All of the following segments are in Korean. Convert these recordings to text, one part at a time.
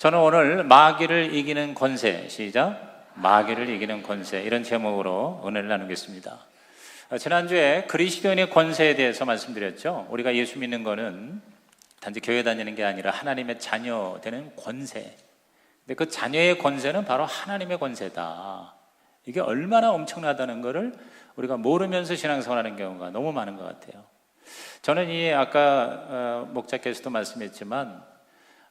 저는 오늘 마귀를 이기는 권세, 시작, 마귀를 이기는 권세, 이런 제목으로 은혜를 나누겠습니다. 지난주에 그리스도인의 권세에 대해서 말씀드렸죠. 우리가 예수 믿는 거는 단지 교회 다니는 게 아니라 하나님의 자녀 되는 권세. 근데 그 자녀의 권세는 바로 하나님의 권세다. 이게 얼마나 엄청나다는 것을 우리가 모르면서 신앙생활하는 경우가 너무 많은 것 같아요. 저는 아까 목자께서도 말씀했지만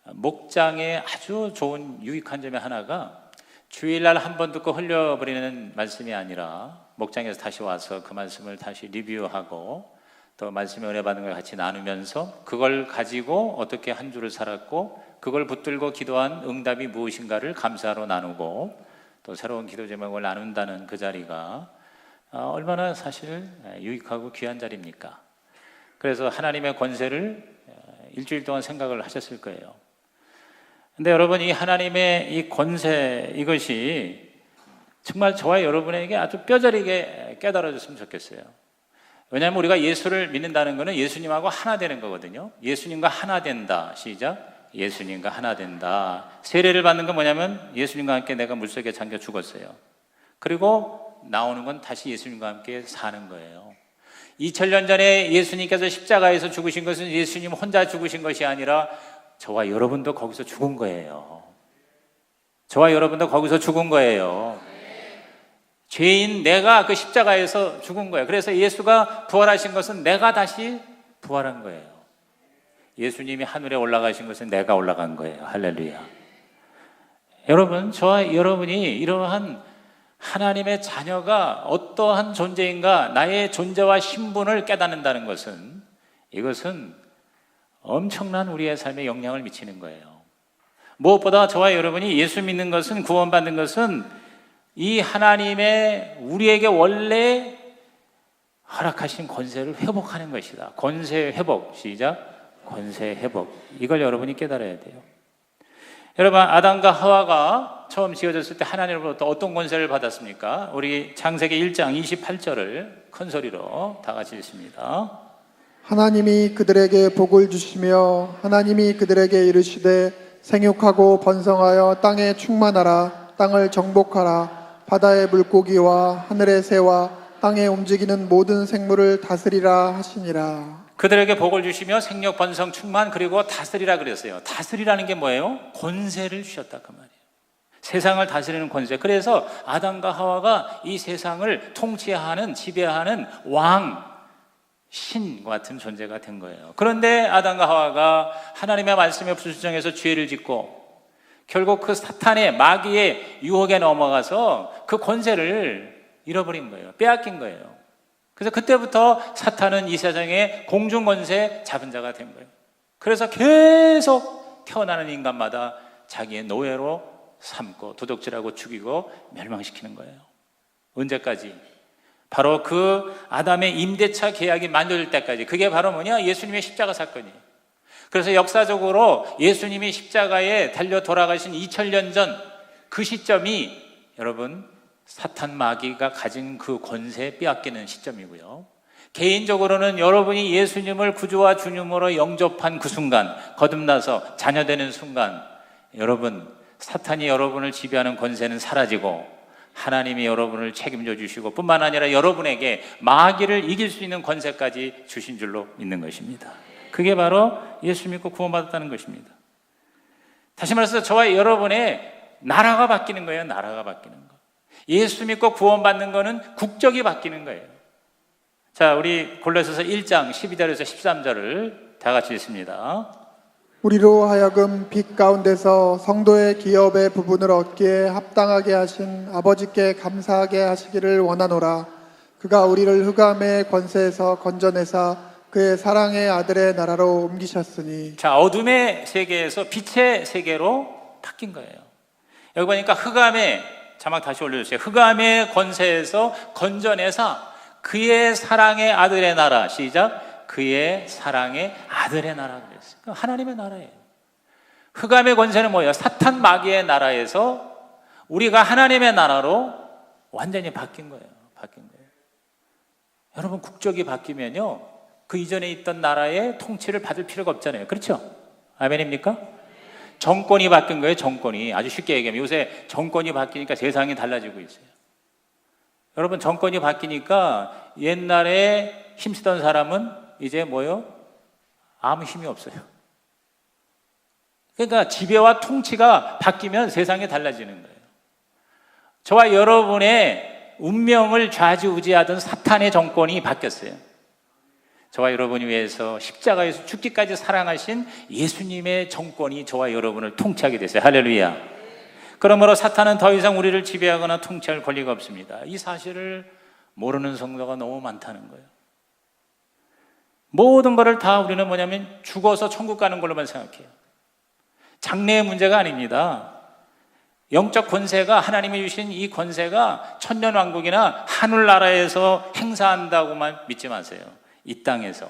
목장의 아주 좋은 유익한 점의 하나가 주일날 한 번 듣고 흘려버리는 말씀이 아니라 목장에서 다시 와서 그 말씀을 다시 리뷰하고 또 말씀의 은혜 받는 걸 같이 나누면서 그걸 가지고 어떻게 한 주를 살았고 그걸 붙들고 기도한 응답이 무엇인가를 감사로 나누고 또 새로운 기도 제목을 나눈다는 그 자리가 얼마나 사실 유익하고 귀한 자리입니까? 그래서 하나님의 권세를 일주일 동안 생각을 하셨을 거예요. 근데 여러분, 이 하나님의 이 권세, 이것이 정말 저와 여러분에게 아주 뼈저리게 깨달아졌으면 좋겠어요. 왜냐하면 우리가 예수를 믿는다는 것은 예수님하고 하나 되는 거거든요. 예수님과 하나 된다. 시작. 예수님과 하나 된다. 세례를 받는 건 뭐냐면 예수님과 함께 내가 물속에 잠겨 죽었어요. 그리고 나오는 건 다시 예수님과 함께 사는 거예요. 2000년 전에 예수님께서 십자가에서 죽으신 것은 예수님 혼자 죽으신 것이 아니라 저와 여러분도 거기서 죽은 거예요. 저와 여러분도 거기서 죽은 거예요. 죄인 내가 그 십자가에서 죽은 거예요. 그래서 예수가 부활하신 것은 내가 다시 부활한 거예요. 예수님이 하늘에 올라가신 것은 내가 올라간 거예요. 할렐루야. 여러분, 저와 여러분이 이러한 하나님의 자녀가 어떠한 존재인가, 나의 존재와 신분을 깨닫는다는 것은, 이것은 엄청난 우리의 삶에 영향을 미치는 거예요. 무엇보다 저와 여러분이 예수 믿는 것은, 구원받는 것은 이 하나님의 우리에게 원래 허락하신 권세를 회복하는 것이다. 권세 회복, 시작. 권세 회복. 이걸 여러분이 깨달아야 돼요. 여러분, 아담과 하와가 처음 지어졌을 때 하나님으로부터 어떤 권세를 받았습니까? 우리 창세기 1장 28절을 큰 소리로 다 같이 읽습니다. 하나님이 그들에게 복을 주시며 하나님이 그들에게 이르시되 생육하고 번성하여 땅에 충만하라. 땅을 정복하라. 바다의 물고기와 하늘의 새와 땅에 움직이는 모든 생물을 다스리라 하시니라. 그들에게 복을 주시며 생육, 번성, 충만, 그리고 다스리라 그랬어요. 다스리라는 게 뭐예요? 권세를 주셨다 그 말이에요. 세상을 다스리는 권세. 그래서 아담과 하와가 이 세상을 통치하는, 지배하는 왕, 신 같은 존재가 된 거예요. 그런데 아담과 하와가 하나님의 말씀에 불순종해서 죄를 짓고 결국 그 사탄의 마귀의 유혹에 넘어가서 그 권세를 잃어버린 거예요. 빼앗긴 거예요. 그래서 그때부터 사탄은 이 세상의 공중 권세 잡은 자가 된 거예요. 그래서 계속 태어나는 인간마다 자기의 노예로 삼고 도둑질하고 죽이고 멸망시키는 거예요. 언제까지? 바로 그 아담의 임대차 계약이 만들어질 때까지. 그게 바로 뭐냐? 예수님의 십자가 사건이에요. 그래서 역사적으로 예수님이 십자가에 달려 돌아가신 2000년 전 그 시점이 여러분 사탄 마귀가 가진 그 권세에 빼앗기는 시점이고요. 개인적으로는 여러분이 예수님을 구주와 주님으로 영접한 그 순간, 거듭나서 자녀되는 순간, 여러분 사탄이 여러분을 지배하는 권세는 사라지고 하나님이 여러분을 책임져 주시고 뿐만 아니라 여러분에게 마귀를 이길 수 있는 권세까지 주신 줄로 믿는 것입니다. 그게 바로 예수 믿고 구원받았다는 것입니다. 다시 말해서 저와 여러분의 나라가 바뀌는 거예요. 나라가 바뀌는 거. 예수 믿고 구원받는 거는 국적이 바뀌는 거예요. 자, 우리 골로새서 1장 12절에서 13절을 다 같이 읽습니다. 우리로 하여금 빛 가운데서 성도의 기업의 부분을 얻기에 합당하게 하신 아버지께 감사하게 하시기를 원하노라. 그가 우리를 흑암의 권세에서 건져내사 그의 사랑의 아들의 나라로 옮기셨으니. 자, 어둠의 세계에서 빛의 세계로 바뀐 거예요. 여기 보니까 흑암의, 자막 다시 올려주세요. 흑암의 권세에서 건져내사 그의 사랑의 아들의 나라, 시작. 그의 사랑의 아들의 나라 그랬어요. 하나님의 나라예요. 흑암의 권세는 뭐예요? 사탄 마귀의 나라에서 우리가 하나님의 나라로 완전히 바뀐 거예요. 바뀐 거예요. 여러분, 국적이 바뀌면요, 그 이전에 있던 나라의 통치를 받을 필요가 없잖아요. 그렇죠? 아멘입니까? 정권이 바뀐 거예요. 정권이. 아주 쉽게 얘기하면 요새 정권이 바뀌니까 세상이 달라지고 있어요. 여러분, 정권이 바뀌니까 옛날에 힘쓰던 사람은 이제 뭐요? 아무 힘이 없어요. 그러니까 지배와 통치가 바뀌면 세상이 달라지는 거예요. 저와 여러분의 운명을 좌지우지하던 사탄의 정권이 바뀌었어요. 저와 여러분을 위해서 십자가에서 죽기까지 사랑하신 예수님의 정권이 저와 여러분을 통치하게 됐어요. 할렐루야. 그러므로 사탄은 더 이상 우리를 지배하거나 통치할 권리가 없습니다. 이 사실을 모르는 성도가 너무 많다는 거예요. 모든 것을 다 우리는 뭐냐면 죽어서 천국 가는 걸로만 생각해요. 장래의 문제가 아닙니다. 영적 권세가, 하나님이 주신 이 권세가 천년왕국이나 하늘나라에서 행사한다고만 믿지 마세요. 이 땅에서,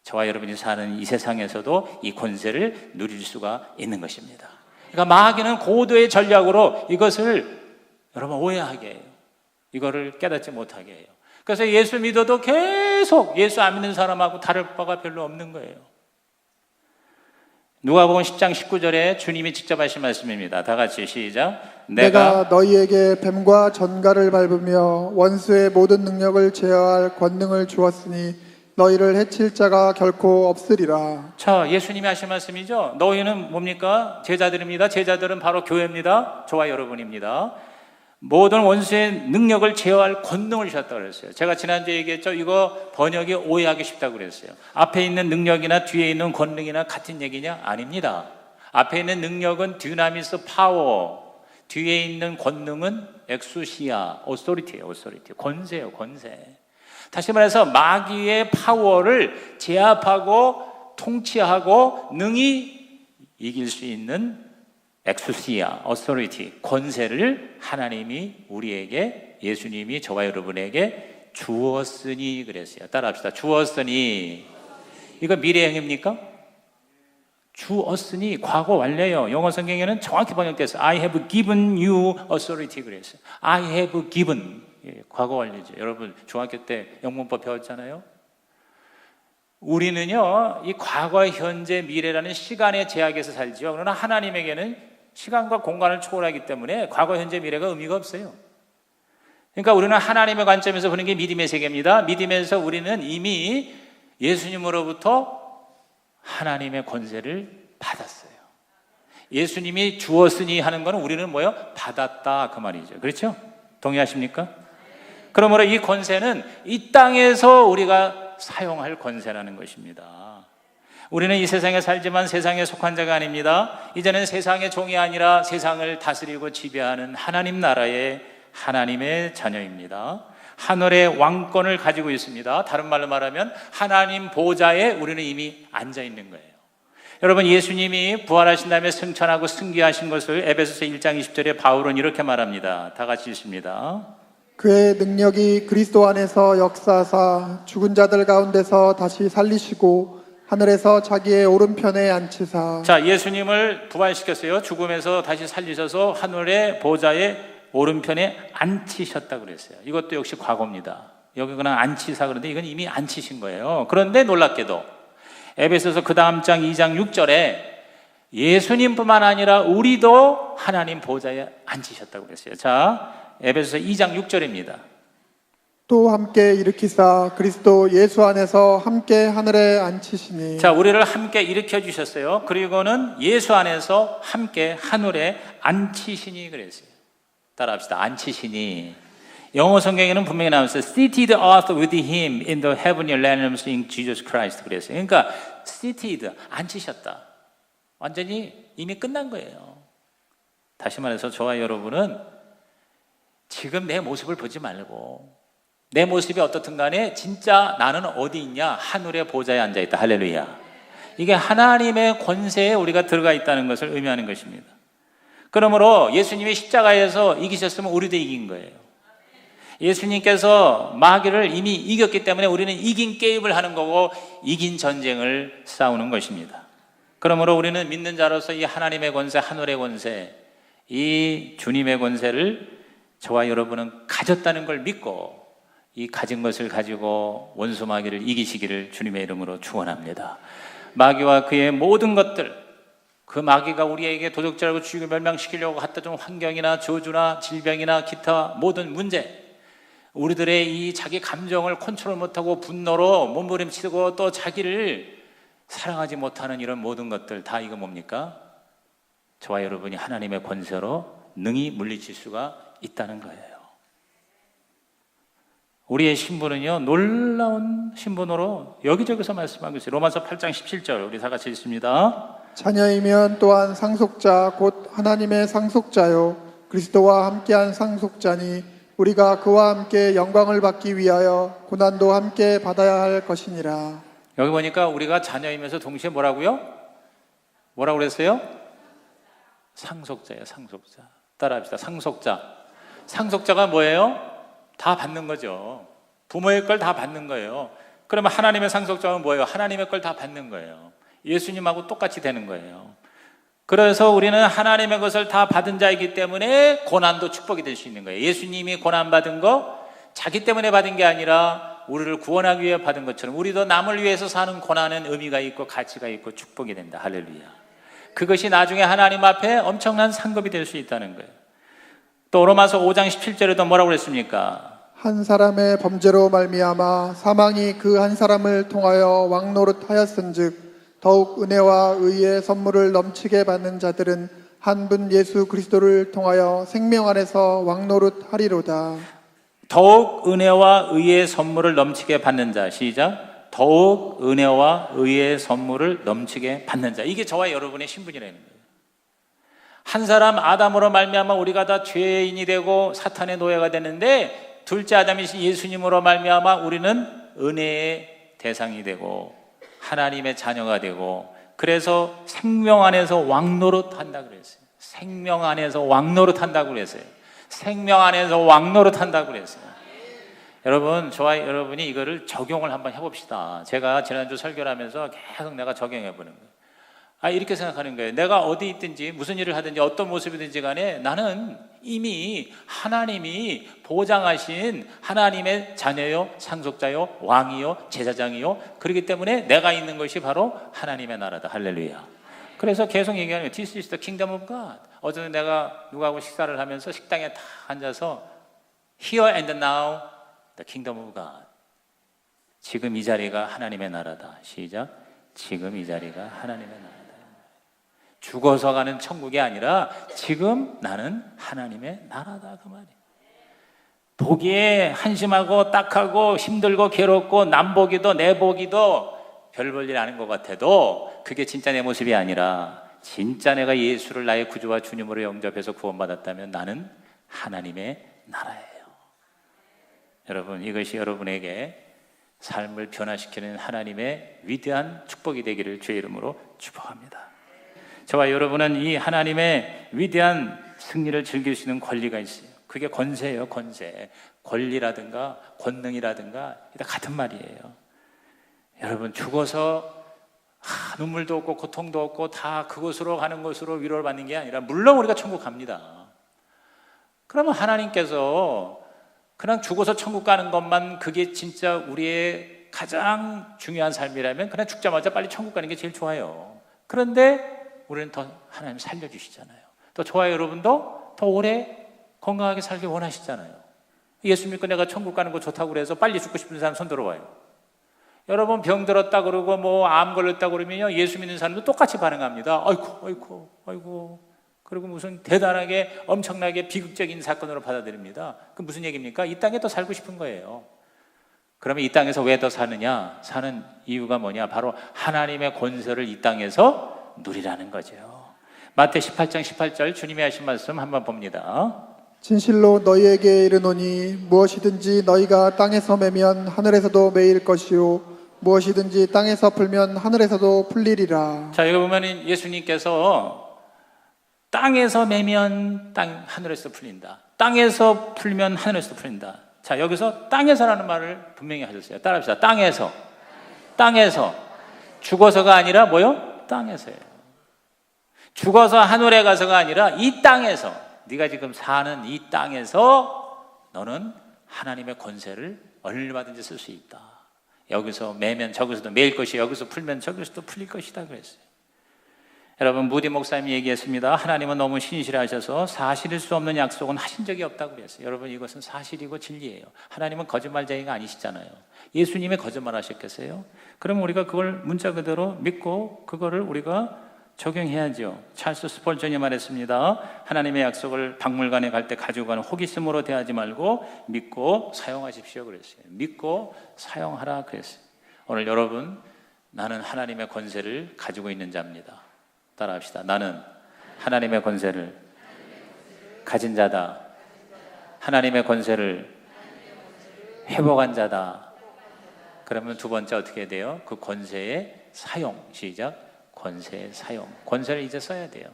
저와 여러분이 사는 이 세상에서도 이 권세를 누릴 수가 있는 것입니다. 그러니까 마귀는 고도의 전략으로 이것을 여러분 오해하게 해요. 이거를 깨닫지 못하게 해요. 그래서 예수 믿어도 계속 예수 안 믿는 사람하고 다를 바가 별로 없는 거예요. 누가복음 10장 19절에 주님이 직접 하신 말씀입니다. 다 같이 시작. 내가 너희에게 뱀과 전갈을 밟으며 원수의 모든 능력을 제어할 권능을 주었으니 너희를 해칠 자가 결코 없으리라. 자, 예수님이 하신 말씀이죠. 너희는 뭡니까? 제자들입니다. 제자들은 바로 교회입니다. 저와 여러분입니다. 모든 원수의 능력을 제어할 권능을 주셨다고 그랬어요. 제가 지난주에 얘기했죠. 이거 번역이 오해하기 쉽다고 그랬어요. 앞에 있는 능력이나 뒤에 있는 권능이나 같은 얘기냐? 아닙니다. 앞에 있는 능력은 디나미스 파워, 뒤에 있는 권능은 엑수시아, 오소리티예요. 오소리티. 권세예요. 권세. 다시 말해서 마귀의 파워를 제압하고 통치하고 능히 이길 수 있는 엑수시아, 어소리티, 권세를 하나님이 우리에게, 예수님이 저와 여러분에게 주었으니 그랬어요. 따라합시다. 주었으니. 이거 미래형입니까? 주었으니 과거 완료예요. 영어 성경에는 정확히 번역됐어요. I have given you authority 그랬어요. I have given. 과거 완료죠. 여러분 중학교 때 영문법 배웠잖아요. 우리는요, 이 과거, 현재, 미래라는 시간의 제약에서 살지요. 그러나 하나님에게는 시간과 공간을 초월하기 때문에 과거, 현재, 미래가 의미가 없어요. 그러니까 우리는 하나님의 관점에서 보는 게 믿음의 세계입니다. 믿으면서 우리는 이미 예수님으로부터 하나님의 권세를 받았어요. 예수님이 주었으니 하는 것은 우리는 뭐요? 받았다 그 말이죠. 그렇죠? 동의하십니까? 그러므로 이 권세는 이 땅에서 우리가 사용할 권세라는 것입니다. 우리는 이 세상에 살지만 세상에 속한 자가 아닙니다. 이제는 세상의 종이 아니라 세상을 다스리고 지배하는 하나님 나라의 하나님의 자녀입니다. 하늘의 왕권을 가지고 있습니다. 다른 말로 말하면 하나님 보좌에 우리는 이미 앉아 있는 거예요. 여러분, 예수님이 부활하신 다음에 승천하고 승귀하신 것을 에베소서 1장 20절에 바울은 이렇게 말합니다. 다 같이 읽습니다. 그의 능력이 그리스도 안에서 역사하사 죽은 자들 가운데서 다시 살리시고 하늘에서 자기의 오른편에 앉히사. 자, 예수님을 부활시켰어요. 죽음에서 다시 살리셔서 하늘의 보좌에 오른편에 앉히셨다고 그랬어요. 이것도 역시 과거입니다. 여기 그냥 앉히사 그런데 이건 이미 앉히신 거예요. 그런데 놀랍게도 에베소서 그 다음 장 2장 6절에 예수님뿐만 아니라 우리도 하나님 보좌에 앉히셨다고 그랬어요. 자, 에베소서 2장 6절입니다. 또 함께 일으키사 그리스도 예수 안에서 함께 하늘에 앉히시니. 자, 우리를 함께 일으켜 주셨어요. 그리고는 예수 안에서 함께 하늘에 앉히시니 그랬어요. 따라합시다. 앉히시니. 영어 성경에는 분명히 나왔어요. Seated earth with him in the heavenly realms in Jesus Christ 그랬어요. 그러니까 seated, 앉히셨다. 완전히 이미 끝난 거예요. 다시 말해서 저와 여러분은 지금 내 모습을 보지 말고 내 모습이 어떻든 간에 진짜 나는 어디 있냐? 하늘의 보좌에 앉아있다. 할렐루야. 이게 하나님의 권세에 우리가 들어가 있다는 것을 의미하는 것입니다. 그러므로 예수님이 십자가에서 이기셨으면 우리도 이긴 거예요. 예수님께서 마귀를 이미 이겼기 때문에 우리는 이긴 게임을 하는 거고 이긴 전쟁을 싸우는 것입니다. 그러므로 우리는 믿는 자로서 이 하나님의 권세, 하늘의 권세, 이 주님의 권세를 저와 여러분은 가졌다는 걸 믿고 이 가진 것을 가지고 원수 마귀를 이기시기를 주님의 이름으로 축원합니다. 마귀와 그의 모든 것들, 그 마귀가 우리에게 도적질하고 죽이고 멸망시키려고 갖다 준 환경이나 저주나 질병이나 기타 모든 문제, 우리들의 이 자기 감정을 컨트롤 못하고 분노로 몸부림치고 또 자기를 사랑하지 못하는 이런 모든 것들 다 이거 뭡니까? 저와 여러분이 하나님의 권세로 능히 물리칠 수가 있다는 거예요. 우리의 신분은요, 놀라운 신분으로 여기저기서 말씀하고 있어요. 로마서 8장 17절 우리 다 같이 읽습니다. 자녀이면 또한 상속자 곧 하나님의 상속자요 그리스도와 함께한 상속자니 우리가 그와 함께 영광을 받기 위하여 고난도 함께 받아야 할 것이니라. 여기 보니까 우리가 자녀이면서 동시에 뭐라고요? 뭐라고 그랬어요? 상속자예요. 상속자. 따라합시다. 상속자. 상속자가 뭐예요? 다 받는 거죠. 부모의 걸 다 받는 거예요. 그러면 하나님의 상속자는 뭐예요? 하나님의 걸 다 받는 거예요. 예수님하고 똑같이 되는 거예요. 그래서 우리는 하나님의 것을 다 받은 자이기 때문에 고난도 축복이 될 수 있는 거예요. 예수님이 고난 받은 거 자기 때문에 받은 게 아니라 우리를 구원하기 위해 받은 것처럼 우리도 남을 위해서 사는 고난은 의미가 있고 가치가 있고 축복이 된다. 할렐루야. 그것이 나중에 하나님 앞에 엄청난 상급이 될 수 있다는 거예요. 또 로마서 5장 17절에도 뭐라고 그랬습니까? 한 사람의 범죄로 말미암아 사망이 그 한 사람을 통하여 왕노릇하였은즉 더욱 은혜와 의의 선물을 넘치게 받는 자들은 한 분 예수 그리스도를 통하여 생명 안에서 왕노릇하리로다. 더욱 은혜와 의의 선물을 넘치게 받는 자. 시작. 더욱 은혜와 의의 선물을 넘치게 받는 자. 이게 저와 여러분의 신분이라는 거예요. 한 사람 아담으로 말미암아 우리가 다 죄인이 되고 사탄의 노예가 되는데, 둘째 아담이신 예수님으로 말미암아 우리는 은혜의 대상이 되고 하나님의 자녀가 되고, 그래서 생명 안에서 왕노릇한다 그랬어요. 생명 안에서 왕노릇한다고 그랬어요. 생명 안에서 왕노릇한다고 그랬어요. 여러분, 저와 여러분이 이거를 적용을 한번 해봅시다. 제가 지난주 설교를 하면서 계속 내가 적용해 보는 거예요. 이렇게 생각하는 거예요. 내가 어디 있든지 무슨 일을 하든지 어떤 모습이든지 간에 나는 이미 하나님이 보장하신 하나님의 자녀요, 상속자요, 왕이요, 제사장이요. 그렇기 때문에 내가 있는 것이 바로 하나님의 나라다. 할렐루야. 그래서 계속 얘기하는 거예요. This is the kingdom of God. 어제는 내가 누구하고 식사를 하면서 식당에 다 앉아서 Here and now the kingdom of God. 지금 이 자리가 하나님의 나라다. 시작. 지금 이 자리가 하나님의 나라다. 죽어서 가는 천국이 아니라 지금 나는 하나님의 나라다, 그 말이에요. 보기에 한심하고 딱하고 힘들고 괴롭고 남보기도 내보기도 별 볼 일 아닌 것 같아도 그게 진짜 내 모습이 아니라, 진짜 내가 예수를 나의 구주와 주님으로 영접해서 구원받았다면 나는 하나님의 나라예요. 여러분, 이것이 여러분에게 삶을 변화시키는 하나님의 위대한 축복이 되기를 주의 이름으로 축복합니다. 저와 여러분은 이 하나님의 위대한 승리를 즐길 수 있는 권리가 있어요. 그게 권세예요. 권세. 권리라든가 권능이라든가 다 같은 말이에요. 여러분, 죽어서 눈물도 없고 고통도 없고 다 그곳으로 가는 것으로 위로를 받는 게 아니라, 물론 우리가 천국 갑니다. 그러면 하나님께서 그냥 죽어서 천국 가는 것만 그게 진짜 우리의 가장 중요한 삶이라면 그냥 죽자마자 빨리 천국 가는 게 제일 좋아요. 그런데 우리는 더 하나님 살려주시잖아요. 또 저와 여러분도 더 오래 건강하게 살길 원하시잖아요. 예수 믿고 내가 천국 가는 거 좋다고 그래서 빨리 죽고 싶은 사람 손 들어봐요. 여러분, 병 들었다 그러고 뭐 암 걸렸다 그러면요, 예수 믿는 사람도 똑같이 반응합니다. 아이고. 그리고 무슨 대단하게 엄청나게 비극적인 사건으로 받아들입니다. 그 무슨 얘기입니까? 이 땅에 더 살고 싶은 거예요. 그러면 이 땅에서 왜 더 사느냐? 사는 이유가 뭐냐? 바로 하나님의 권세를 이 땅에서 누리라는 거죠. 마태 18장 18절 주님이 하신 말씀 한번 봅니다. 진실로 너희에게 이르노니 무엇이든지 너희가 땅에서 매면 하늘에서도 매일 것이요 무엇이든지 땅에서 풀면 하늘에서도 풀리리라. 자, 여기 보면 예수님께서 땅에서 매면 하늘에서 풀린다. 땅에서 풀면 하늘에서 풀린다. 자, 여기서 땅에서라는 말을 분명히 하셨어요. 따라합시다. 땅에서. 죽어서가 아니라 뭐요? 땅에서예요. 죽어서 하늘에 가서가 아니라 이 땅에서, 네가 지금 사는 이 땅에서 너는 하나님의 권세를 얼마든지 쓸 수 있다. 여기서 매면 저기서도 매일 것이, 여기서 풀면 저기서도 풀릴 것이다 그랬어요. 여러분, 무디 목사님이 얘기했습니다. 하나님은 너무 신실하셔서 사실일 수 없는 약속은 하신 적이 없다고 그랬어요. 여러분, 이것은 사실이고 진리예요. 하나님은 거짓말쟁이가 아니시잖아요. 예수님이 거짓말 하셨겠어요? 그럼 우리가 그걸 문자 그대로 믿고 그거를 우리가 적용해야죠. 찰스 스펄전이 말했습니다. 하나님의 약속을 박물관에 갈 때 가지고 가는 호기심으로 대하지 말고 믿고 사용하십시오 그랬어요. 믿고 사용하라 그랬어요. 오늘 여러분, 나는 하나님의 권세를 가지고 있는 자입니다. 따라합시다. 나는 하나님의 권세를 가진 자다. 하나님의 권세를 회복한 자다. 그러면 두 번째 어떻게 돼요? 그 권세의 사용. 시작. 권세의 사용. 권세를 이제 써야 돼요.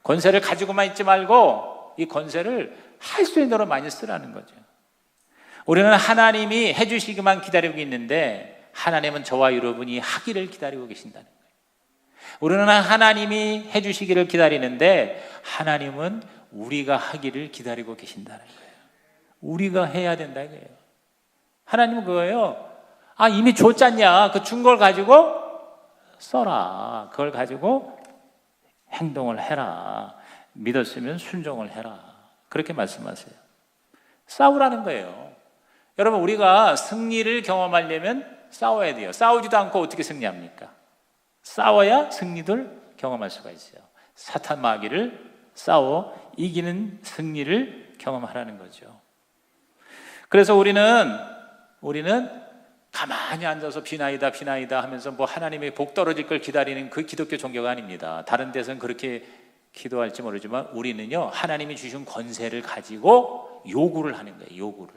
권세를 가지고만 있지 말고 이 권세를 할 수 있는 대로 많이 쓰라는 거죠. 우리는 하나님이 해주시기만 기다리고 있는데 하나님은 저와 여러분이 하기를 기다리고 계신다는 거예요. 우리는 하나님이 해주시기를 기다리는데 하나님은 우리가 하기를 기다리고 계신다는 거예요. 우리가 해야 된다 이거예요. 하나님은 그거예요. 아, 이미 줬잖냐. 그 준 걸 가지고 써라. 그걸 가지고 행동을 해라. 믿었으면 순종을 해라. 그렇게 말씀하세요. 싸우라는 거예요. 여러분, 우리가 승리를 경험하려면 싸워야 돼요. 싸우지도 않고 어떻게 승리합니까? 싸워야 승리를 경험할 수가 있어요. 사탄 마귀를 싸워 이기는 승리를 경험하라는 거죠. 그래서 우리는 가만히 앉아서 비나이다 하면서 뭐 하나님의 복 떨어질 걸 기다리는 그 기독교 종교가 아닙니다. 다른 데서는 그렇게 기도할지 모르지만 우리는요, 하나님이 주신 권세를 가지고 요구를 하는 거예요. 요구를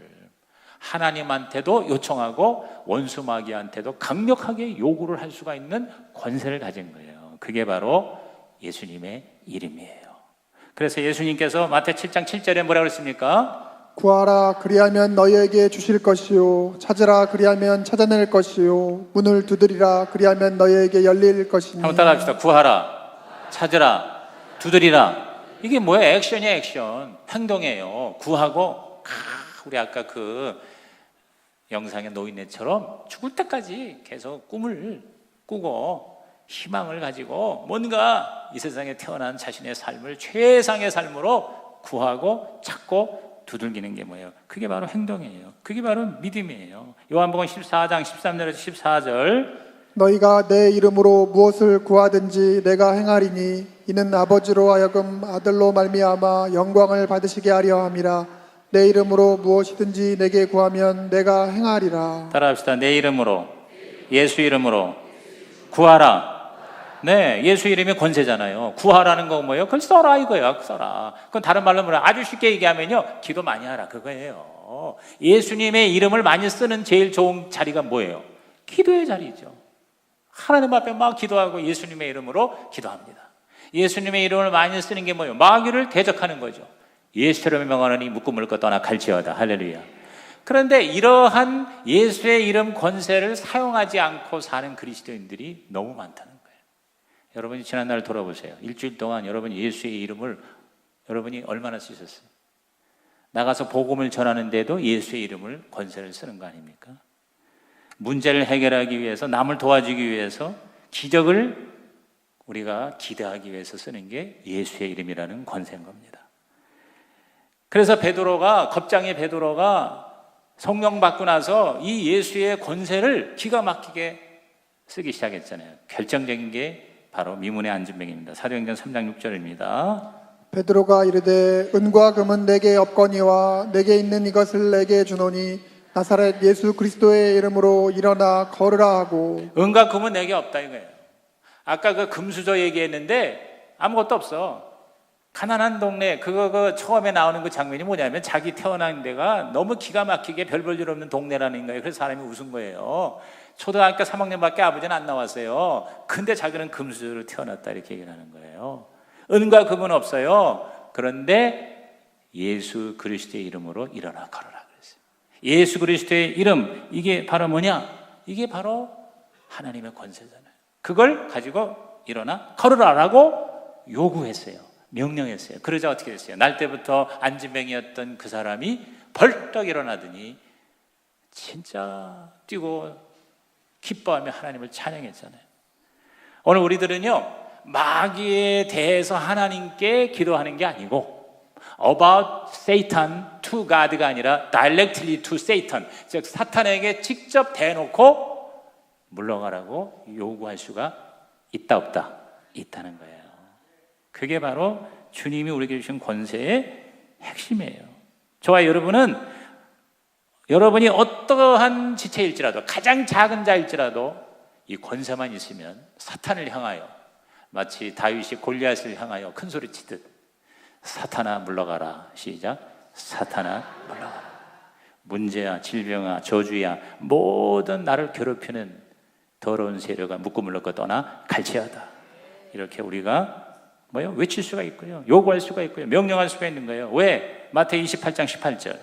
하나님한테도 요청하고 원수 마귀한테도 강력하게 요구를 할 수가 있는 권세를 가진 거예요. 그게 바로 예수님의 이름이에요. 그래서 예수님께서 마태 7장 7절에 뭐라고 그랬습니까? 구하라 그리하면 너희에게 주실 것이요 찾으라 그리하면 찾아낼 것이요 문을 두드리라 그리하면 너희에게 열릴 것이니. 한번 따라합시다. 구하라, 찾으라, 두드리라. 이게 뭐예요? 액션이에요. 액션. 행동이에요. 구하고 우리 아까 그 영상의 노인네처럼 죽을 때까지 계속 꿈을 꾸고 희망을 가지고 뭔가 이 세상에 태어난 자신의 삶을 최상의 삶으로 구하고 찾고 두들기는 게 뭐예요? 그게 바로 행동이에요. 그게 바로 믿음이에요. 요한복음 14장 13절에서 14절 너희가 내 이름으로 무엇을 구하든지 내가 행하리니 이는 아버지로 하여금 아들로 말미암아 영광을 받으시게 하려 함이라. 내 이름으로 무엇이든지 내게 구하면 내가 행하리라. 따라합시다. 내 이름으로, 예수 이름으로 구하라. 네, 예수 이름이 권세잖아요. 구하라는 거 뭐예요? 그걸 써라 이거예요. 써라. 그건 다른 말로 뭐라 아주 쉽게 얘기하면요, 기도 많이 하라 그거예요. 예수님의 이름을 많이 쓰는 제일 좋은 자리가 뭐예요? 기도의 자리죠. 하나님 앞에 막 기도하고 예수님의 이름으로 기도합니다. 예수님의 이름을 많이 쓰는 게 뭐예요? 마귀를 대적하는 거죠. 예수처럼 명하노니 묶고 물고 떠나 갈지어다. 할렐루야. 그런데 이러한 예수의 이름 권세를 사용하지 않고 사는 그리스도인들이 너무 많다는 거예요. 여러분이 지난날 돌아보세요. 일주일 동안 여러분이 예수의 이름을 여러분이 얼마나 쓰셨어요? 나가서 복음을 전하는데도 예수의 이름을 권세를 쓰는 거 아닙니까? 문제를 해결하기 위해서, 남을 도와주기 위해서, 기적을 우리가 기대하기 위해서 쓰는 게 예수의 이름이라는 권세인 겁니다. 그래서 겁장의 베드로가 성령 받고 나서 이 예수의 권세를 기가 막히게 쓰기 시작했잖아요. 결정적인 게 바로 미문의 안진뱅입니다. 사도행전 3장 6절입니다. 베드로가 이르되 은과 금은 내게 없거니와 내게 있는 이것을 내게 주노니 나사렛 예수 그리스도의 이름으로 일어나 걸으라 하고. 은과 금은 내게 없다 이거예요. 아까 그 금수저 얘기했는데 아무것도 없어. 가난한 동네, 그거 처음에 나오는 그 장면이 뭐냐면 자기 태어난 데가 너무 기가 막히게 별 볼 일 없는 동네라는 거예요. 그래서 사람이 웃은 거예요. 초등학교 3학년밖에 아버지는 안 나왔어요. 근데 자기는 금수저로 태어났다 이렇게 얘기를 하는 거예요. 은과 금은 없어요. 그런데 예수 그리스도의 이름으로 일어나 걸어라 그랬어요. 예수 그리스도의 이름, 이게 바로 뭐냐? 이게 바로 하나님의 권세잖아요. 그걸 가지고 일어나 걸으라라고 요구했어요. 명령했어요. 그러자 어떻게 됐어요? 날 때부터 안진뱅이였던 그 사람이 벌떡 일어나더니 진짜 뛰고 기뻐하며 하나님을 찬양했잖아요. 오늘 우리들은요, 마귀에 대해서 하나님께 기도하는 게 아니고 about Satan to God가 아니라 directly to Satan, 즉 사탄에게 직접 대놓고 물러가라고 요구할 수가 있다 없다? 있다는 거예요. 그게 바로 주님이 우리에게 주신 권세의 핵심이에요. 저와 여러분은 여러분이 어떠한 지체일지라도 가장 작은 자일지라도 이 권세만 있으면 사탄을 향하여 마치 다윗이 골리앗을 향하여 큰 소리 치듯 사탄아 물러가라. 시작. 사탄아 물러가라. 문제야, 질병아, 저주야, 모든 나를 괴롭히는 더러운 세력아 묻고 물러가 떠나 갈지어다. 이렇게 우리가 외칠 수가 있고요, 요구할 수가 있고요, 명령할 수가 있는 거예요. 왜? 마태복음 28장 18절.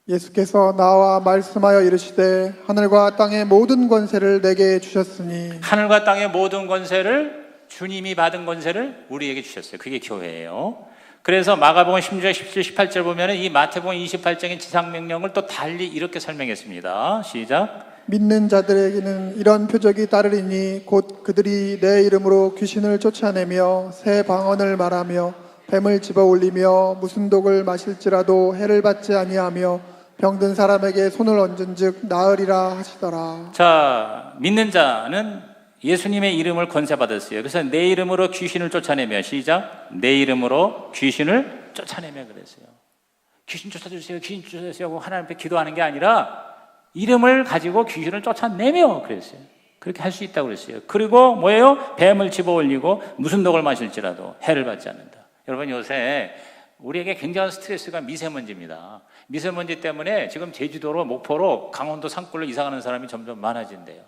예수께서 나와 말씀하여 이르시되 하늘과 땅의 모든 권세를 내게 주셨으니. 하늘과 땅의 모든 권세를, 주님이 받은 권세를 우리에게 주셨어요. 그게 교회예요. 그래서 마가복음 16장 17, 18절 보면 이 마태복음 28장의 지상명령을 또 달리 이렇게 설명했습니다. 시작. 믿는 자들에게는 이런 표적이 따르리니 곧 그들이 내 이름으로 귀신을 쫓아내며 새 방언을 말하며 뱀을 집어 올리며 무슨 독을 마실지라도 해를 받지 아니하며 병든 사람에게 손을 얹은즉 나으리라 하시더라. 자, 믿는 자는 예수님의 이름을 권세받았어요. 그래서 내 이름으로 귀신을 쫓아내며, 시작. 내 이름으로 귀신을 쫓아내며 그랬어요. 귀신 쫓아주세요, 귀신 쫓아주세요 하고 하나님 앞에 기도하는 게 아니라 이름을 가지고 귀신을 쫓아내며 그랬어요. 그렇게 할 수 있다고 그랬어요. 그리고 뭐예요? 뱀을 집어 올리고 무슨 독을 마실지라도 해를 받지 않는다. 여러분, 요새 우리에게 굉장한 스트레스가 미세먼지입니다. 미세먼지 때문에 지금 제주도로, 목포로, 강원도 산골로 이사가는 사람이 점점 많아진대요.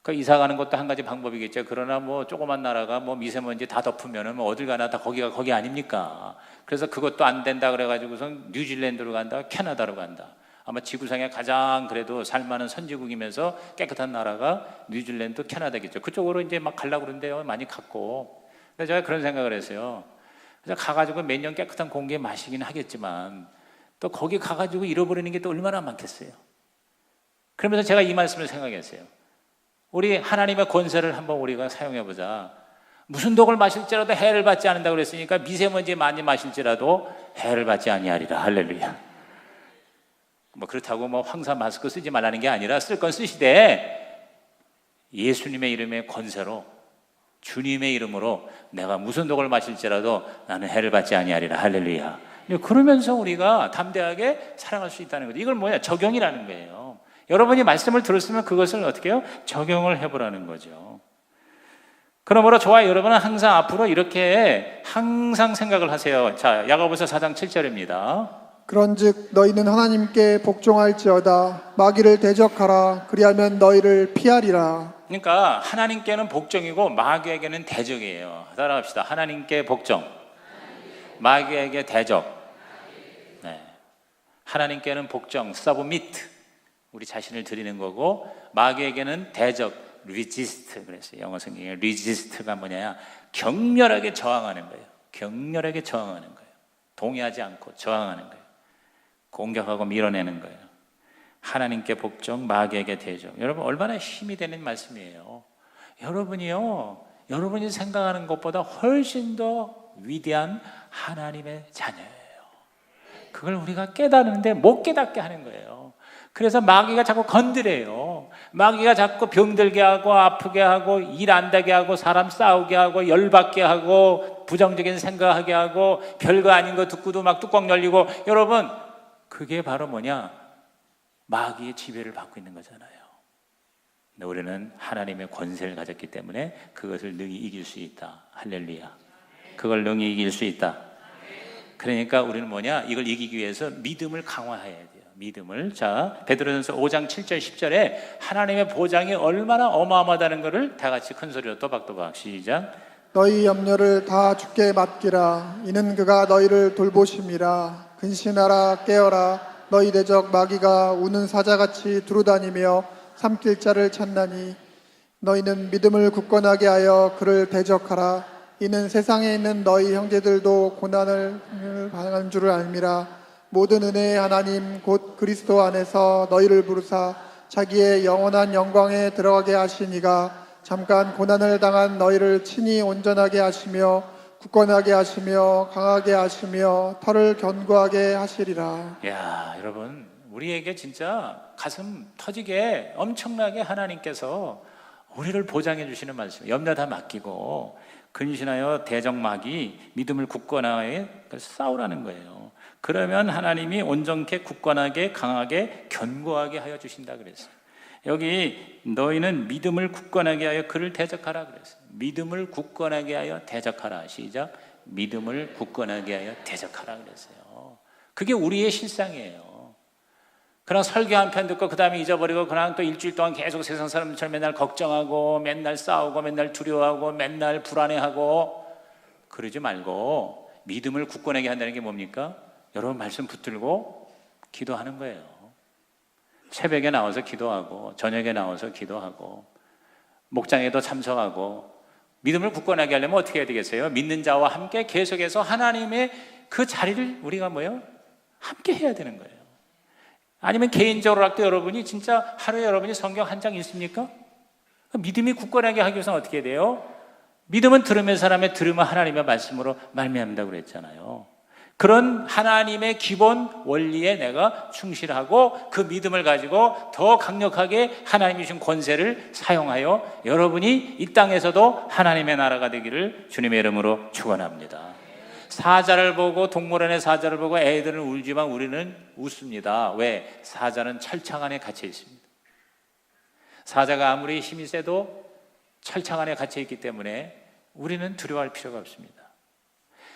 그 이사가는 것도 한 가지 방법이겠죠. 그러나 조그만 나라가 미세먼지 다 덮으면은 어딜 가나 다 거기가 거기 아닙니까? 그래서 그것도 안 된다 그래가지고선 뉴질랜드로 간다, 캐나다로 간다. 아마 지구상에 가장 그래도 살만한 선진국이면서 깨끗한 나라가 뉴질랜드, 캐나다겠죠. 그쪽으로 이제 막 가려고 그러는데요. 많이 갔고. 근데 제가 그런 생각을 했어요. 그래서 가가지고 매년 깨끗한 공기에 마시긴 하겠지만 또 거기 가가지고 잃어버리는 게 또 얼마나 많겠어요. 그러면서 제가 이 말씀을 생각했어요. 우리 하나님의 권세를 한번 우리가 사용해보자. 무슨 독을 마실지라도 해를 받지 않는다고 그랬으니까 미세먼지 많이 마실지라도 해를 받지 아니하리라. 할렐루야. 그렇다고 황사 마스크 쓰지 말라는 게 아니라 쓸 건 쓰시되 예수님의 이름의 권세로, 주님의 이름으로 내가 무슨 독을 마실지라도 나는 해를 받지 아니하리라. 할렐루야. 그러면서 우리가 담대하게 살아갈 수 있다는 거죠. 이걸 뭐냐? 적용이라는 거예요. 여러분이 말씀을 들었으면 그것을 어떻게 해요? 적용을 해보라는 거죠. 그러므로 저와 여러분은 항상 앞으로 이렇게 항상 생각을 하세요. 자, 야고보서 4장 7절입니다. 그런즉 너희는 하나님께 복종할지어다. 마귀를 대적하라. 그리하면 너희를 피하리라. 그러니까 하나님께는 복종이고 마귀에게는 대적이에요. 따라합시다. 하나님께 복종, 마귀에게 대적. 네. 하나님께는 복종, submit, 우리 자신을 드리는 거고, 마귀에게는 대적, resist 그랬어요. 영어 성경에 resist가 뭐냐? 격렬하게 저항하는 거예요. 격렬하게 저항하는 거예요. 동의하지 않고 저항하는 거예요. 공격하고 밀어내는 거예요. 하나님께 복종, 마귀에게 대적. 여러분, 얼마나 힘이 되는 말씀이에요. 여러분이 생각하는 것보다 훨씬 더 위대한 하나님의 자녀예요. 그걸 우리가 깨닫는데 못 깨닫게 하는 거예요. 그래서 마귀가 자꾸 건드려요. 마귀가 자꾸 병들게 하고 아프게 하고 일 안 되게 하고 사람 싸우게 하고 열받게 하고 부정적인 생각하게 하고 별거 아닌 거 듣고도 막 뚜껑 열리고. 여러분, 그게 바로 뭐냐? 마귀의 지배를 받고 있는 거잖아요. 근데 우리는 하나님의 권세를 가졌기 때문에 그것을 능히 이길 수 있다. 할렐루야. 그걸 능히 이길 수 있다. 그러니까 우리는 뭐냐? 이걸 이기기 위해서 믿음을 강화해야 돼요. 믿음을. 자, 베드로전서 5장 7절 10절에 하나님의 보장이 얼마나 어마어마하다는 것을 다 같이 큰 소리로 또박또박. 시작. 너희 염려를 다 주께 맡기라. 이는 그가 너희를 돌보심이라. 근신하라, 깨어라. 너희 대적 마귀가 우는 사자같이 두루다니며 삼킬 자를 찾나니 너희는 믿음을 굳건하게 하여 그를 대적하라. 이는 세상에 있는 너희 형제들도 고난을 당한 줄을 알미라. 모든 은혜의 하나님 곧 그리스도 안에서 너희를 부르사 자기의 영원한 영광에 들어가게 하시니가 잠깐 고난을 당한 너희를 친히 온전하게 하시며 굳건하게 하시며 강하게 하시며 털을 견고하게 하시리라. 야, 여러분, 우리에게 진짜 가슴 터지게 엄청나게 하나님께서 우리를 보장해 주시는 말씀. 염려 다 맡기고 근신하여 대적마귀 믿음을 굳건하게 싸우라는 거예요. 그러면 하나님이 온전케 굳건하게 강하게 견고하게 하여 주신다 그랬어요. 여기 너희는 믿음을 굳건하게 하여 그를 대적하라 그랬어요. 믿음을 굳건하게 하여 대적하라. 시작. 믿음을 굳건하게 하여 대적하라 그랬어요. 그게 우리의 실상이에요. 그냥 설교 한 편 듣고 그 다음에 잊어버리고 그냥 또 일주일 동안 계속 세상 사람들처럼 맨날 걱정하고 맨날 싸우고 맨날 두려워하고 맨날 불안해하고 그러지 말고 믿음을 굳건하게 한다는 게 뭡니까? 여러분 말씀 붙들고 기도하는 거예요. 새벽에 나와서 기도하고 저녁에 나와서 기도하고 목장에도 참석하고 믿음을 굳건하게 하려면 어떻게 해야 되겠어요? 믿는 자와 함께 계속해서 하나님의 그 자리를 우리가 함께 해야 되는 거예요. 아니면 개인적으로 할 때 여러분이 진짜 하루에 여러분이 성경 한 장 읽습니까? 믿음이 굳건하게 하기 위해서는 어떻게 돼요? 믿음은 들음의 사람의 들음은 하나님의 말씀으로 말미암는다고 그랬잖아요. 그런 하나님의 기본 원리에 내가 충실하고 그 믿음을 가지고 더 강력하게 하나님이 주신 권세를 사용하여 여러분이 이 땅에서도 하나님의 나라가 되기를 주님의 이름으로 축원합니다. 사자를 보고 동물원의 사자를 보고 애들은 울지만 우리는 웃습니다. 왜? 사자는 철창 안에 갇혀 있습니다. 사자가 아무리 힘이 세도 철창 안에 갇혀 있기 때문에 우리는 두려워할 필요가 없습니다.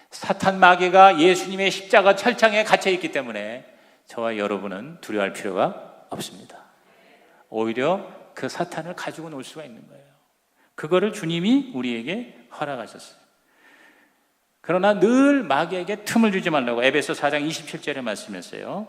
사탄 마귀가 예수님의 십자가 철창에 갇혀 있기 때문에 저와 여러분은 두려워할 필요가 없습니다. 오히려 그 사탄을 가지고 놀 수가 있는 거예요. 그거를 주님이 우리에게 허락하셨어요. 그러나 늘 마귀에게 틈을 주지 말라고 에베소 4장 27절에 말씀했어요.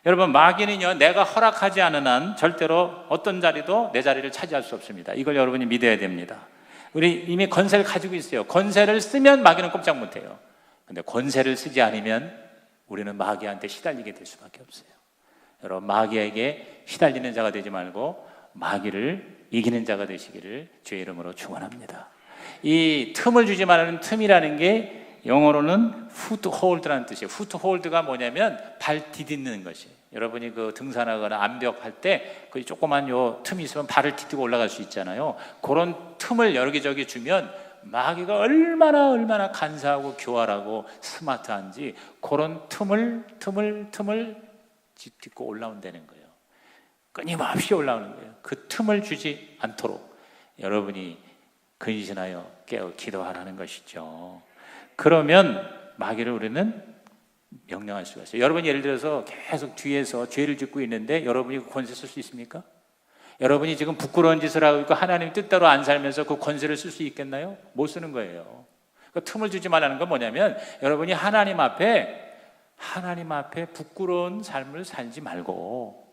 여러분 마귀는요 내가 허락하지 않은 한 절대로 어떤 자리도 내 자리를 차지할 수 없습니다. 이걸 여러분이 믿어야 됩니다. 우리 이미 권세를 가지고 있어요. 권세를 쓰면 마귀는 꼼짝 못해요. 근데 권세를 쓰지 않으면 우리는 마귀한테 시달리게 될 수밖에 없어요. 여러분 마귀에게 시달리는 자가 되지 말고 마귀를 이기는 자가 되시기를 주의 이름으로 축원합니다. 이 틈을 주지 말라는 틈이라는 게 영어로는 푸트홀드라는 뜻이에요. 푸트홀드가 뭐냐면 발 디딛는 것이에요. 여러분이 그 등산하거나 암벽할 때 그 조그만 요 틈이 있으면 발을 디디고 올라갈 수 있잖아요. 그런 틈을 여기저기 주면 마귀가 얼마나 간사하고 교활하고 스마트한지 그런 틈을 딛고 올라온다는 거예요. 끊임없이 올라오는 거예요. 그 틈을 주지 않도록 여러분이 근신하여 깨어 기도하라는 것이죠. 그러면 마귀를 우리는 명령할 수가 있어요. 여러분 예를 들어서 계속 뒤에서 죄를 짓고 있는데 여러분이 그 권세 쓸 수 있습니까? 여러분이 지금 부끄러운 짓을 하고 있고 하나님 뜻대로 안 살면서 그 권세를 쓸 수 있겠나요? 못 쓰는 거예요. 그 틈을 주지 말라는 건 뭐냐면 여러분이 하나님 앞에 부끄러운 삶을 살지 말고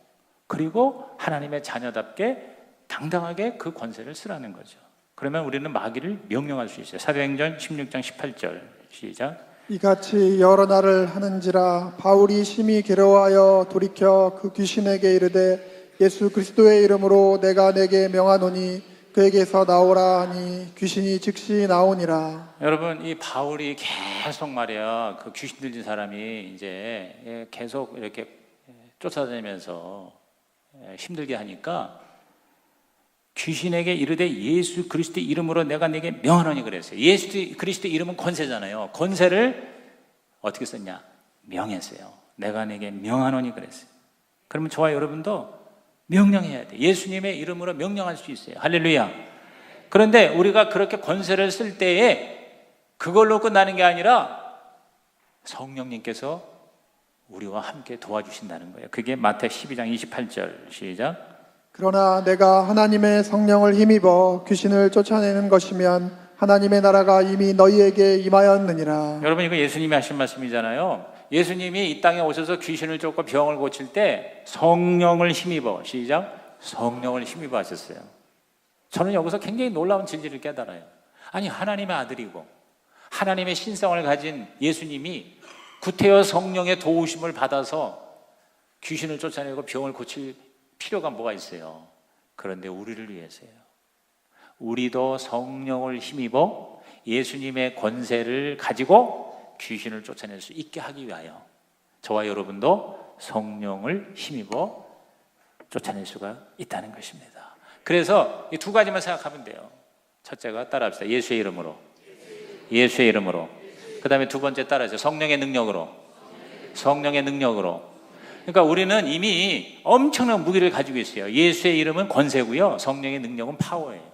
그리고 하나님의 자녀답게 당당하게 그 권세를 쓰라는 거죠. 그러면 우리는 마귀를 명령할 수 있어요. 사도행전 16장 18절 시작. 이같이 여러 날을 하는지라 바울이 심히 괴로워하여 돌이켜 그 귀신에게 이르되 예수 그리스도의 이름으로 내가 내게 명하노니 그에게서 나오라 하니 귀신이 즉시 나오니라. 여러분 이 바울이 계속 말이야 그 귀신 들린 사람이 이제 계속 이렇게 쫓아다니면서 힘들게 하니까 귀신에게 이르되 예수 그리스도의 이름으로 내가 내게 명하노니 그랬어요. 예수 그리스도의 이름은 권세잖아요. 권세를 어떻게 썼냐? 명했어요. 내가 내게 명하노니 그랬어요. 그러면 저와 여러분도 명령해야 돼. 예수님의 이름으로 명령할 수 있어요. 할렐루야. 그런데 우리가 그렇게 권세를 쓸 때에 그걸로 끝나는 게 아니라 성령님께서 우리와 함께 도와주신다는 거예요. 그게 마태 12장 28절 시작. 그러나 내가 하나님의 성령을 힘입어 귀신을 쫓아내는 것이면 하나님의 나라가 이미 너희에게 임하였느니라. 여러분 이거 예수님이 하신 말씀이잖아요. 예수님이 이 땅에 오셔서 귀신을 쫓고 병을 고칠 때 성령을 힘입어 시작. 성령을 힘입어 하셨어요. 저는 여기서 굉장히 놀라운 진리를 깨달아요. 아니 하나님의 아들이고 하나님의 신성을 가진 예수님이 구태여 성령의 도우심을 받아서 귀신을 쫓아내고 병을 고칠 필요가 뭐가 있어요? 그런데 우리를 위해서요. 우리도 성령을 힘입어 예수님의 권세를 가지고 귀신을 쫓아낼 수 있게 하기 위하여 저와 여러분도 성령을 힘입어 쫓아낼 수가 있다는 것입니다. 그래서 이 두 가지만 생각하면 돼요. 첫째가 따라합시다. 예수의 이름으로. 예수의 이름으로. 그 다음에 두 번째 따라하세요. 성령의 능력으로. 성령의 능력으로. 그러니까 우리는 이미 엄청난 무기를 가지고 있어요. 예수의 이름은 권세고요. 성령의 능력은 파워예요.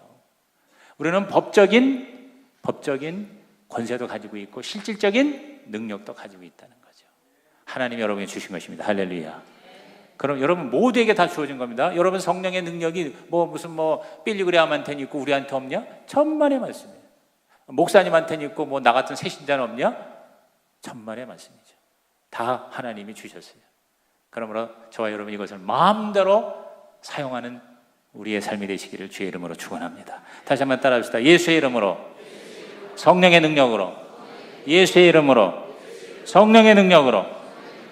우리는 법적인 권세도 가지고 있고 실질적인 능력도 가지고 있다는 거죠. 하나님이 여러분에게 주신 것입니다. 할렐루야. 그럼 여러분 모두에게 다 주어진 겁니다. 여러분 성령의 능력이 무슨 빌리그레암한테는 있고 우리한테 없냐? 천만의 말씀이에요. 목사님한테는 있고 나 같은 새신자는 없냐? 천만의 말씀이죠. 다 하나님이 주셨어요. 그러므로 저와 여러분 이것을 마음대로 사용하는 우리의 삶이 되시기를 주의 이름으로 축원합니다. 다시 한번 따라합시다. 예수의 이름으로, 성령의 능력으로, 예수의 이름으로, 성령의 능력으로,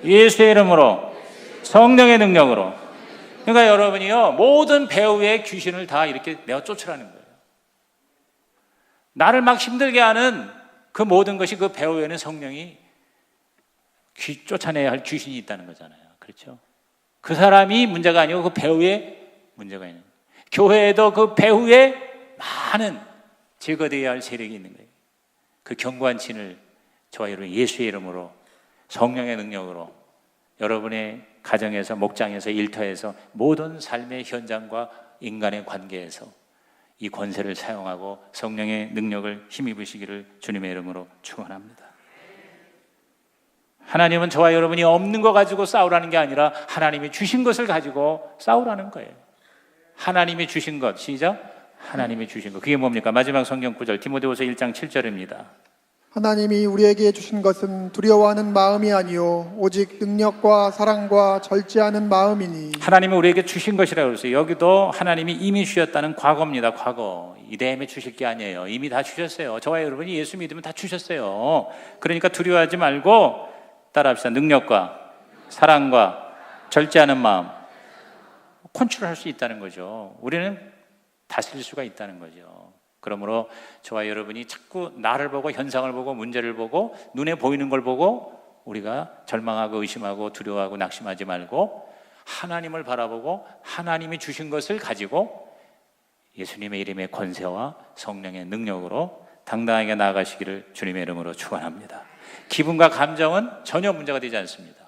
예수의 이름으로, 성령의 능력으로. 그러니까 여러분이요 모든 배후의 귀신을 다 이렇게 내어 쫓으라는 거예요. 나를 막 힘들게 하는 그 모든 것이 그 배후에는 성령이 쫓아내야 할 귀신이 있다는 거잖아요. 그렇죠? 그 사람이 문제가 아니고 그 배후에 문제가 있는 거예요. 교회에도 그 배후에 많은 제거되어야 할 세력이 있는 거예요. 그 견고한 진을 저와 여러분 예수의 이름으로 성령의 능력으로 여러분의 가정에서 목장에서 일터에서 모든 삶의 현장과 인간의 관계에서 이 권세를 사용하고 성령의 능력을 힘입으시기를 주님의 이름으로 축원합니다. 하나님은 저와 여러분이 없는 거 가지고 싸우라는 게 아니라 하나님이 주신 것을 가지고 싸우라는 거예요. 하나님이 주신 것, 시작. 하나님이 주신 것. 그게 뭡니까? 마지막 성경 구절 디모데후서 1장 7절입니다. 하나님이 우리에게 주신 것은 두려워하는 마음이 아니요 오직 능력과 사랑과 절제하는 마음이니. 하나님이 우리에게 주신 것이라고 그랬어요. 여기도 하나님이 이미 주셨다는 과거입니다. 과거. 이대에 주실 게 아니에요. 이미 다 주셨어요. 저와 여러분이 예수 믿으면 다 주셨어요. 그러니까 두려워하지 말고 따라합시다. 능력과 사랑과 절제하는 마음 컨트롤할 수 있다는 거죠. 우리는 다스릴 수가 있다는 거죠. 그러므로 저와 여러분이 자꾸 나를 보고 현상을 보고 문제를 보고 눈에 보이는 걸 보고 우리가 절망하고 의심하고 두려워하고 낙심하지 말고 하나님을 바라보고 하나님이 주신 것을 가지고 예수님의 이름의 권세와 성령의 능력으로 당당하게 나아가시기를 주님의 이름으로 축원합니다. 기분과 감정은 전혀 문제가 되지 않습니다.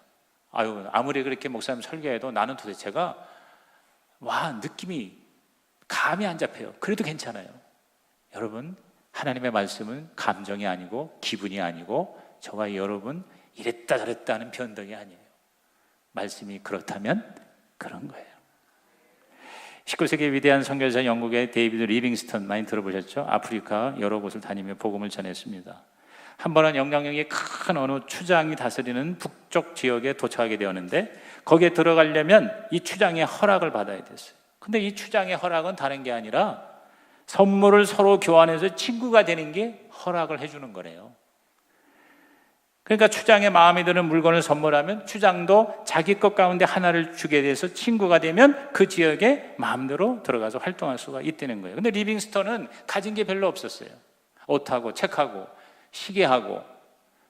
아무리 그렇게 목사님 설교해도 나는 도대체가 느낌이 감이 안 잡혀요. 그래도 괜찮아요. 여러분 하나님의 말씀은 감정이 아니고 기분이 아니고 저와 여러분 이랬다 저랬다 하는 변덕이 아니에요. 말씀이 그렇다면 그런 거예요. 19세기 위대한 선교사 영국의 데이비드 리빙스턴 많이 들어보셨죠? 아프리카 여러 곳을 다니며 복음을 전했습니다. 한 번은 영향력이 큰 어느 추장이 다스리는 북쪽 지역에 도착하게 되었는데 거기에 들어가려면 이 추장의 허락을 받아야 됐어요. 근데 이 추장의 허락은 다른 게 아니라 선물을 서로 교환해서 친구가 되는 게 허락을 해주는 거래요. 그러니까 추장의 마음에 드는 물건을 선물하면 추장도 자기 것 가운데 하나를 주게 돼서 친구가 되면 그 지역에 마음대로 들어가서 활동할 수가 있다는 거예요. 근데 리빙스턴은 가진 게 별로 없었어요. 옷하고 책하고 시계하고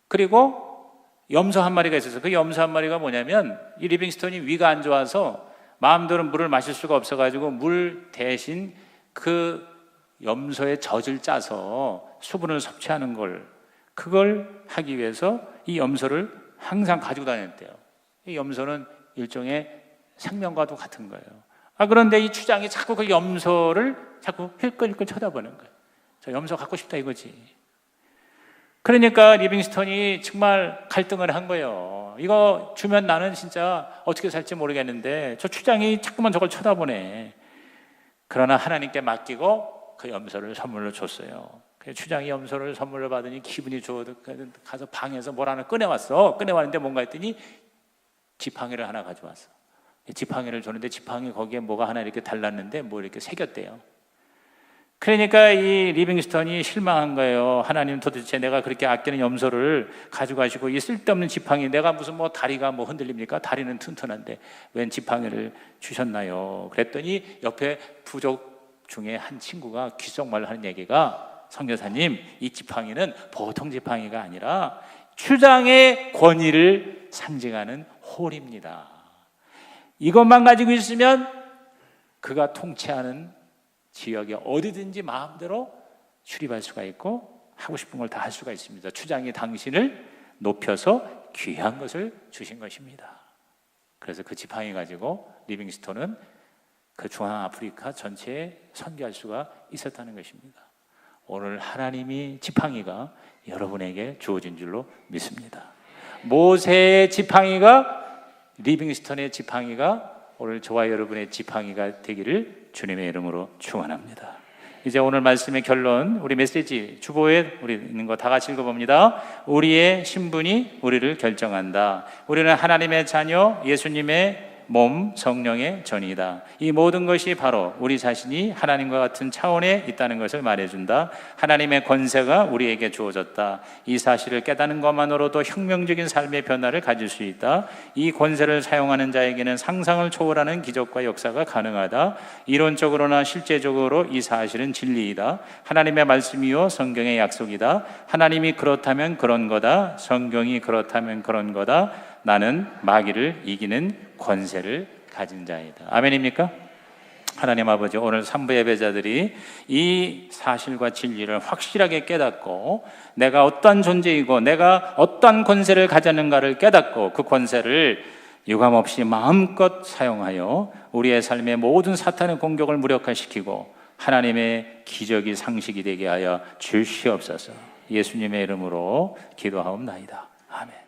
그리고 염소 한 마리가 있었어요. 그 염소 한 마리가 뭐냐면 이 리빙스턴이 위가 안 좋아서 마음대로 물을 마실 수가 없어가지고 물 대신 그 염소의 젖을 짜서 수분을 섭취하는 그걸 하기 위해서 이 염소를 항상 가지고 다녔대요. 이 염소는 일종의 생명과도 같은 거예요. 그런데 이 추장이 자꾸 그 염소를 자꾸 힐끌힐끌 쳐다보는 거예요. 저 염소 갖고 싶다 이거지. 그러니까 리빙스턴이 정말 갈등을 한 거예요. 이거 주면 나는 진짜 어떻게 살지 모르겠는데 저 추장이 자꾸만 저걸 쳐다보네. 그러나 하나님께 맡기고 그 염소를 선물로 줬어요. 추장이 염소를 선물로 받으니 기분이 좋아서 가서 방에서 뭘 하나 꺼내왔어. 꺼내왔는데 뭔가 했더니 지팡이를 하나 가져왔어. 지팡이를 줬는데 지팡이 거기에 뭐가 하나 이렇게 달랐는데 뭐 이렇게 새겼대요. 그러니까 이 리빙스턴이 실망한 거예요. 하나님 도대체 내가 그렇게 아끼는 염소를 가져가시고 이 쓸데없는 지팡이, 내가 무슨 다리가 흔들립니까? 다리는 튼튼한데 웬 지팡이를 주셨나요? 그랬더니 옆에 부족 중에 한 친구가 귓속말로 하는 얘기가, 선교사님, 이 지팡이는 보통 지팡이가 아니라 추장의 권위를 상징하는 홀입니다. 이것만 가지고 있으면 그가 통치하는 지역에 어디든지 마음대로 출입할 수가 있고 하고 싶은 걸 다 할 수가 있습니다. 추장이 당신을 높여서 귀한 것을 주신 것입니다. 그래서 그 지팡이 가지고 리빙스톤은 그 중앙아프리카 전체에 선교할 수가 있었다는 것입니다. 오늘 하나님이 지팡이가 여러분에게 주어진 줄로 믿습니다. 모세의 지팡이가, 리빙스톤의 지팡이가 오늘 저와 여러분의 지팡이가 되기를 주님의 이름으로 축원합니다. 이제 오늘 말씀의 결론, 우리 메시지 주보에 우리 있는 거 다 같이 읽어봅니다. 우리의 신분이 우리를 결정한다. 우리는 하나님의 자녀, 예수님의 몸, 성령의 전이다. 이 모든 것이 바로 우리 자신이 하나님과 같은 차원에 있다는 것을 말해준다. 하나님의 권세가 우리에게 주어졌다. 이 사실을 깨닫는 것만으로도 혁명적인 삶의 변화를 가질 수 있다. 이 권세를 사용하는 자에게는 상상을 초월하는 기적과 역사가 가능하다. 이론적으로나 실제적으로 이 사실은 진리이다. 하나님의 말씀이요 성경의 약속이다. 하나님이 그렇다면 그런 거다. 성경이 그렇다면 그런 거다. 나는 마귀를 이기는 권세를 가진 자이다. 아멘입니까? 하나님 아버지, 오늘 산부 예배자들이 이 사실과 진리를 확실하게 깨닫고 내가 어떤 존재이고 내가 어떤 권세를 가졌는가를 깨닫고 그 권세를 유감없이 마음껏 사용하여 우리의 삶의 모든 사탄의 공격을 무력화시키고 하나님의 기적이 상식이 되게 하여 주시옵소서. 예수님의 이름으로 기도하옵나이다. 아멘.